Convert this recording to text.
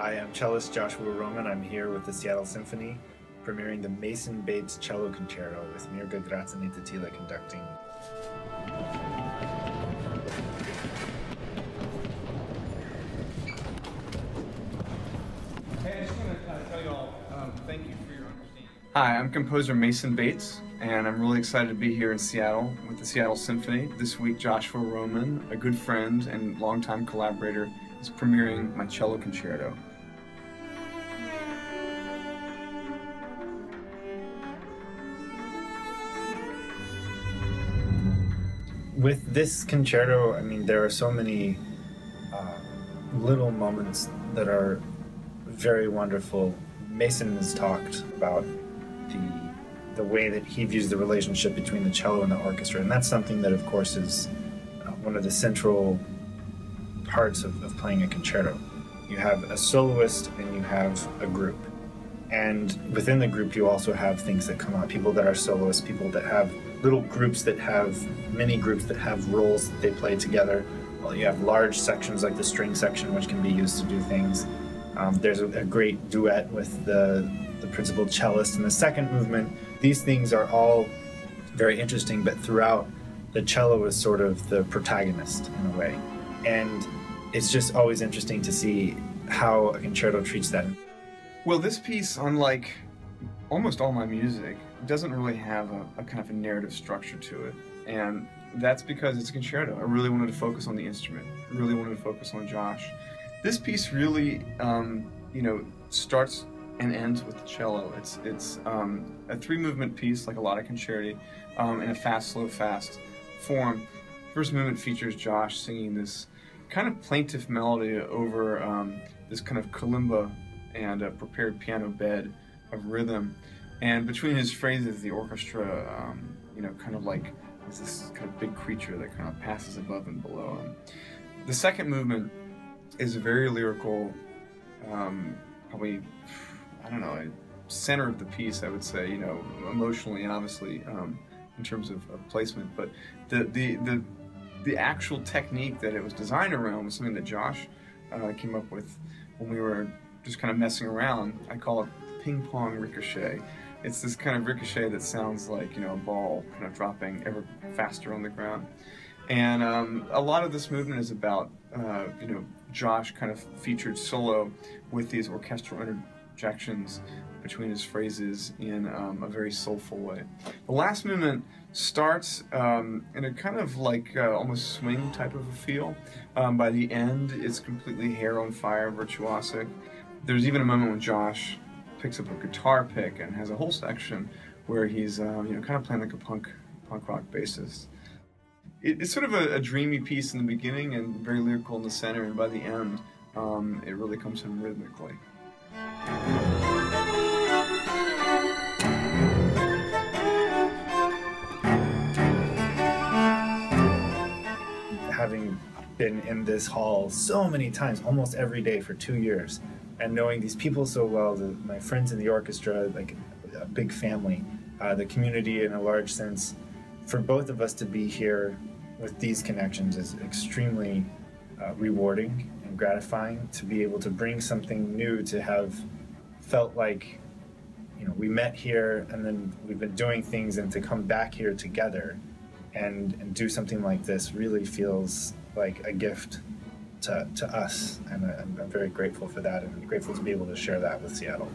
I am cellist Joshua Roman. I'm here with the Seattle Symphony, premiering the Mason Bates Cello Concerto with Mirga Grazanita-Tila conducting. Hey, I just want to tell you all, thank you for your understanding. Hi, I'm composer Mason Bates, and I'm really excited to be here in Seattle with the Seattle Symphony. This week, Joshua Roman, a good friend and longtime collaborator, is premiering my cello concerto. With this concerto, I mean, there are so many little moments that are very wonderful. Mason has talked about the way that he views the relationship between the cello and the orchestra, and that's something that, of course, is one of the central parts of playing a concerto. You have a soloist and you have a group. And within the group, you also have things that come out, people that are soloists, people that have little groups that have, mini groups that have roles that they play together. Well, you have large sections like the string section, which can be used to do things. There's a great duet with the principal cellist in the second movement. These things are all very interesting, but throughout, the cello is sort of the protagonist in a way. And it's just always interesting to see how a concerto treats that. Well, this piece, unlike almost all my music, doesn't really have a kind of a narrative structure to it. And that's because it's a concerto. I really wanted to focus on the instrument. I really wanted to focus on Josh. This piece really, starts and ends with the cello. It's a three-movement piece, like a lot of concerti, in a fast, slow, fast form. First movement features Josh singing this kind of plaintive melody over this kind of kalimba and a prepared piano bed of rhythm. And between his phrases, the orchestra, kind of like is this kind of big creature that kind of passes above and below him. The second movement is a very lyrical, probably, I don't know, center of the piece, I would say, emotionally and obviously in terms of placement. But the actual technique that it was designed around was something that Josh came up with when we were just kind of messing around. I call it ping pong ricochet. It's this kind of ricochet that sounds like, a ball kind of dropping ever faster on the ground. And a lot of this movement is about, Josh kind of featured solo with these orchestral interjections between his phrases in a very soulful way. The last movement starts in a kind of like almost swing type of a feel. By the end, it's completely hair on fire, virtuosic. There's even a moment when Josh picks up a guitar pick and has a whole section where he's kind of playing like a punk rock bassist. It's sort of a dreamy piece in the beginning and very lyrical in the center, and by the end, it really comes in rhythmically. Having been in this hall so many times, almost every day for 2 years, and knowing these people so well, my friends in the orchestra, like a big family, the community in a large sense, for both of us to be here with these connections is extremely rewarding and gratifying. To be able to bring something new, to have felt like, we met here and then we've been doing things, and to come back here together and do something like this really feels like a gift to us, and I'm very grateful for that, and grateful to be able to share that with Seattle.